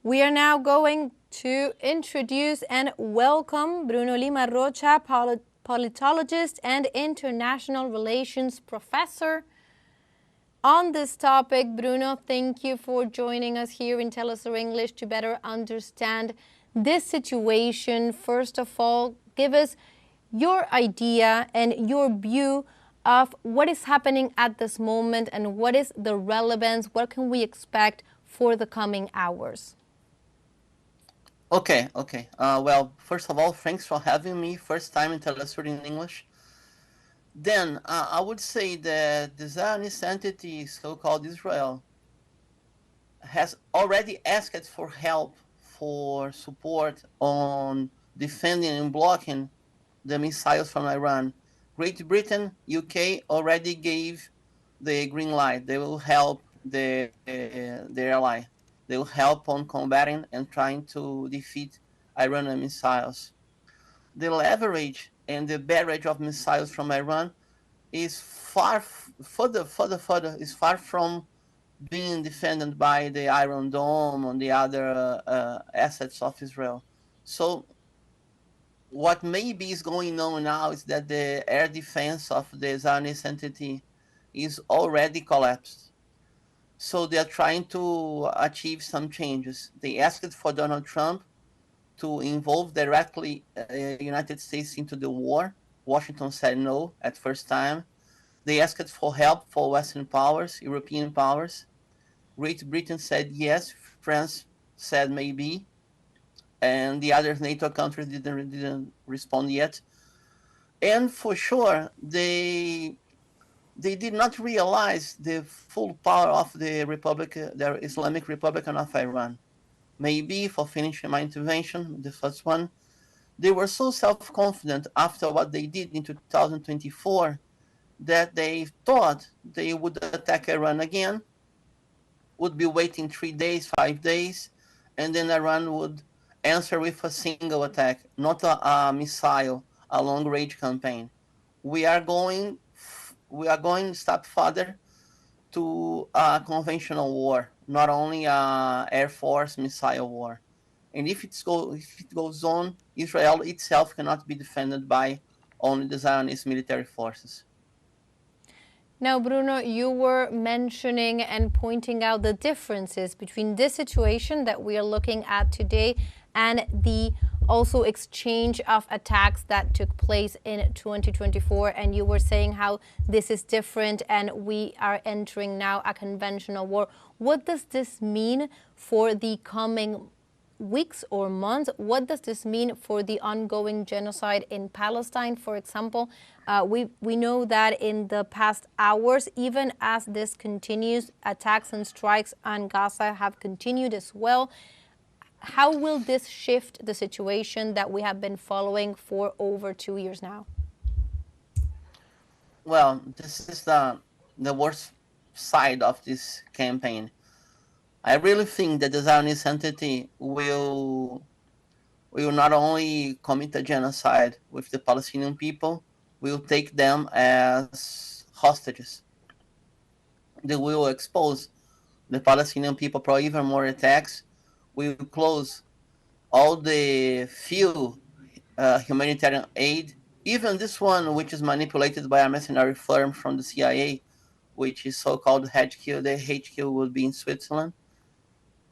We are now going to introduce and welcome Bruno Lima Rocha, politologist and international relations professor. On this topic, Bruno, thank you for joining us here in teleSUR English to better understand this situation. First of all, give us your idea and your view of what is happening at this moment and what is the relevance, what can we expect for the coming hours? Okay. Well, first of all, thanks for having me. First time in teleSUR in English. Then I would say that the Zionist entity, so-called Israel, has already asked for help, for support on defending and blocking the missiles from Iran. Great Britain, UK already gave the green light. They will help their ally. They will help on combating and trying to defeat Iranian missiles. The leverage and the barrage of missiles from Iran is far from being defended by the Iron Dome and the other assets of Israel. So what maybe is going on now is that the air defense of the Zionist entity is already collapsed. So they are trying to achieve some changes. They asked for Donald Trump to involve directly United States into the war. Washington said no at first time. They asked for help for Western powers, European powers. Great Britain said yes. France said maybe. And the other NATO countries didn't respond yet. And for sure, they did not realize the full power of the Islamic Republic of Iran. Maybe for finishing my intervention, the first one, they were so self-confident after what they did in 2024 that they thought they would attack Iran again, would be waiting 3 days, 5 days, and then Iran would answer with a single attack, not a missile, a long-range campaign. We are going a step further to a conventional war, not only a Air Force missile war. And if it goes on, Israel itself cannot be defended by only the Zionist military forces. Now, Bruno, you were mentioning and pointing out the differences between this situation that we are looking at today and the also exchange of attacks that took place in 2024. And you were saying how this is different and we are entering now a conventional war. What does this mean for the coming weeks or months? What does this mean for the ongoing genocide in Palestine, for example? We know that in the past hours, even as this continues, attacks and strikes on Gaza have continued as well. How will this shift the situation that we have been following for over 2 years now? Well, this is the worst side of this campaign. I really think that the Zionist entity will not only commit a genocide with the Palestinian people, will take them as hostages. They will expose the Palestinian people for even more attacks. We will close all the few humanitarian aid, even this one which is manipulated by a mercenary firm from the CIA, which is so-called HQ. The HQ will be in Switzerland.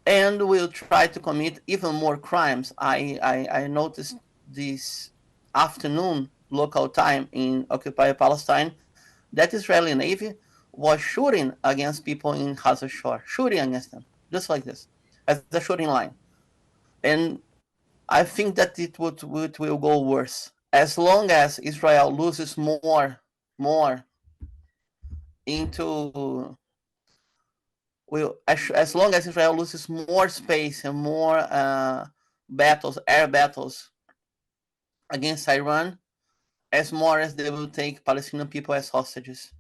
And we'll try to commit even more crimes. I noticed this afternoon, local time in occupied Palestine, that Israeli Navy was shooting against people in Gaza Shore, shooting against them, just like this, as the shooting line. And I think that it will go worse. As long as Israel loses more into... as long as Israel loses more space and more air battles against Iran, as more as they will take Palestinian people as hostages.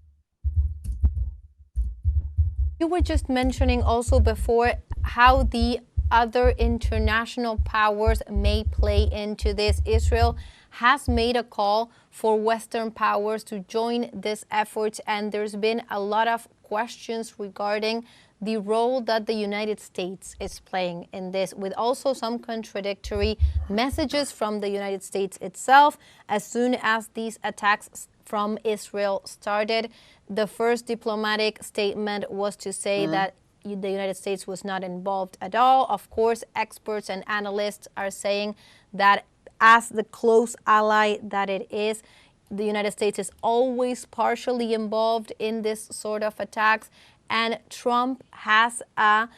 You were just mentioning also before how the other international powers may play into this. Israel has made a call for Western powers to join this effort, and there's been a lot of questions regarding the role that the United States is playing in this, with also some contradictory messages from the United States itself. As soon as these attacks from Israel started, the first diplomatic statement was to say that the United States was not involved at all. Of course, experts and analysts are saying that as the close ally that it is, the United States is always partially involved in this sort of attacks. And Trump has a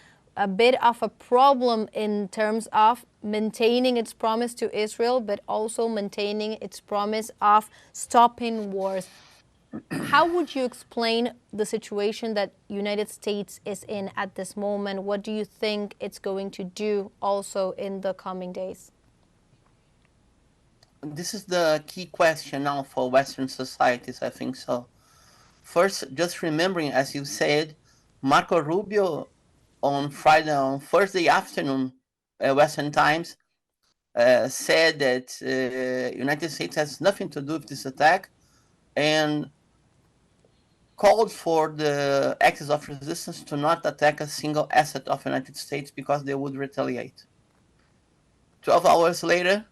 bit of a problem in terms of maintaining its promise to Israel, but also maintaining its promise of stopping wars. How would you explain the situation that United States is in at this moment? What do you think it's going to do also in the coming days? This is the key question now for Western societies, I think so. First, just remembering, as you said, Marco Rubio on Thursday afternoon, Western times, said that United States has nothing to do with this attack, and called for the axis of resistance to not attack a single asset of the United States because they would retaliate. 12 hours later,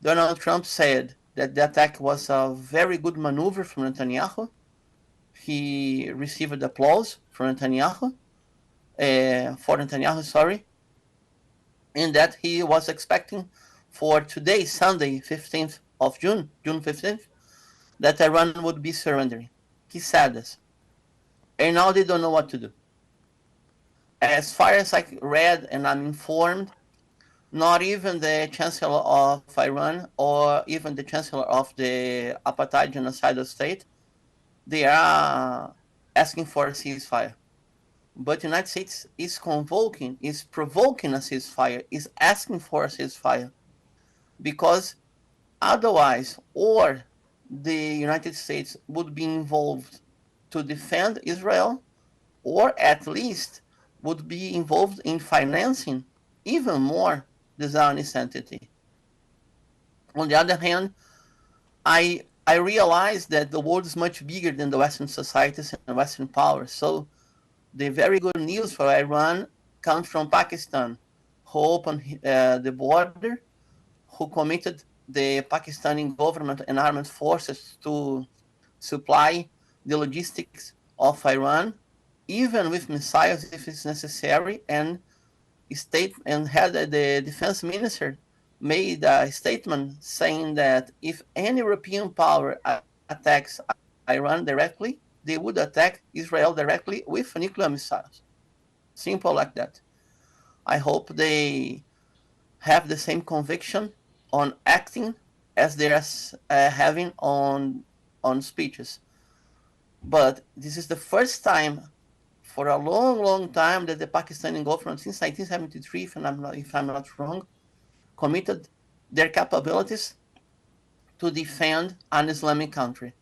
Donald Trump said that the attack was a very good maneuver from Netanyahu. He received applause from Netanyahu, and that he was expecting for today, Sunday, 15th of June 15th, that Iran would be surrendering. He said this. And now they don't know what to do. As far as I read and I'm informed, not even the Chancellor of Iran or even the Chancellor of the apartheid genocidal state, they are asking for a ceasefire. But the United States is provoking a ceasefire, is asking for a ceasefire. Because otherwise, or the United States would be involved to defend Israel, or at least would be involved in financing even more the Zionist entity. On the other hand, I realize that the world is much bigger than the Western societies and Western powers. So the very good news for Iran comes from Pakistan, who opened the border, who committed the Pakistani government and armed forces to supply the logistics of Iran, even with missiles if it's necessary, and had the defense minister made a statement saying that if any European power attacks Iran directly, they would attack Israel directly with nuclear missiles. Simple like that. I hope they have the same conviction on acting as they are having on speeches. But this is the first time for a long, long time that the Pakistani government, since 1973, if I'm not wrong, committed their capabilities to defend an Islamic country.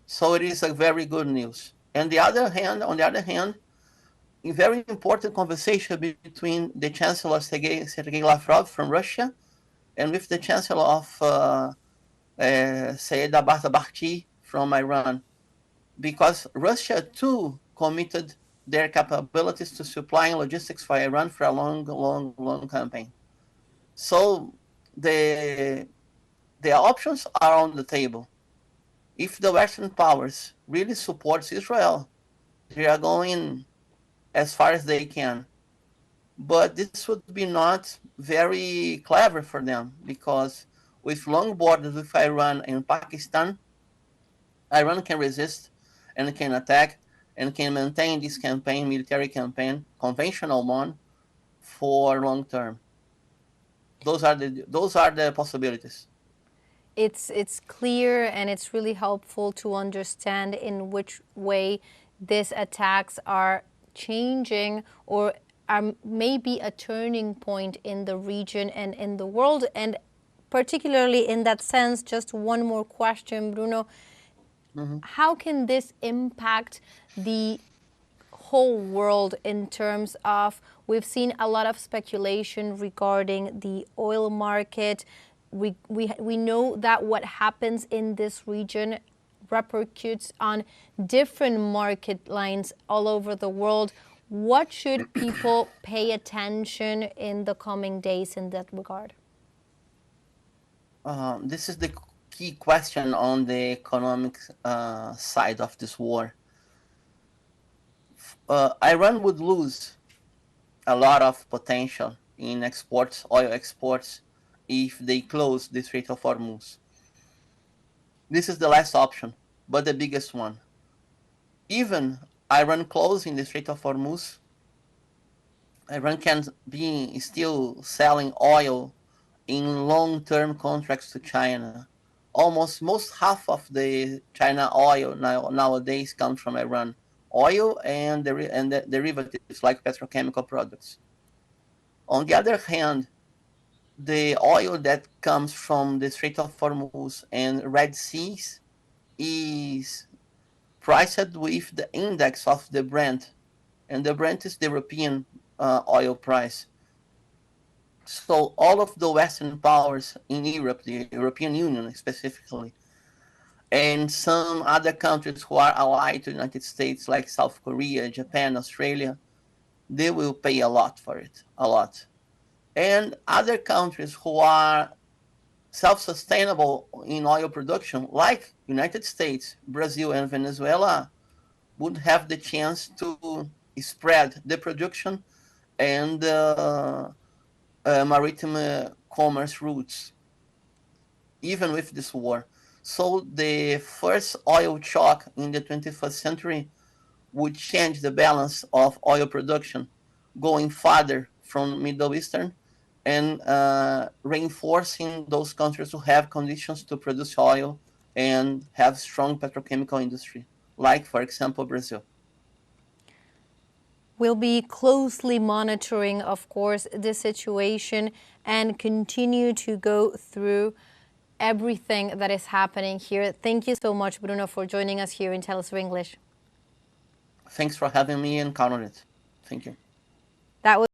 So it is a very good news. On the other hand, a very important conversation between the Chancellor Sergei Lavrov from Russia and with the Chancellor of Sayed Abbas Baghti from Iran, because Russia too committed their capabilities to supplying logistics for Iran for a long campaign. So the options are on the table. If the Western powers really supports Israel, they are going as far as they can. But this would be not very clever for them, because with long borders with Iran and Pakistan, Iran can resist and can attack and can maintain this military campaign, conventional one, for long term. Those are the possibilities. It's clear, and it's really helpful to understand in which way these attacks are changing or are maybe a turning point in the region and in the world. And particularly in that sense, just one more question, Bruno. How can this impact the whole world in terms of, we've seen a lot of speculation regarding the oil market. We know that what happens in this region repercutes on different market lines all over the world. What should people pay attention in the coming days in that regard? This is the key question on the economic side of this war. Iran would lose a lot of potential in exports, oil exports, if they close the Strait of Hormuz. This is the last option, but the biggest one. Even Iran closing the Strait of Hormuz, Iran can be still selling oil in long-term contracts to China. Most half of the China oil nowadays comes from Iran. Oil and the derivatives like petrochemical products. On the other hand, the oil that comes from the Strait of Hormuz and Red Seas is priced with the index of the Brent, and the Brent is the European oil price. So all of the Western powers in Europe, the European Union specifically, and some other countries who are allied to the United States, like South Korea, Japan, Australia, they will pay a lot for it, a lot. And other countries who are self-sustainable in oil production, like United States, Brazil, and Venezuela, would have the chance to spread the production and maritime commerce routes, even with this war. So the first oil shock in the 21st century would change the balance of oil production, going farther from Middle Eastern and reinforcing those countries who have conditions to produce oil and have strong petrochemical industry, like, for example, Brazil. We'll be closely monitoring, of course, this situation and continue to go through everything that is happening here. Thank you so much, Bruno, for joining us here in teleSUR English. Thanks for having me and count on it. Thank you. That was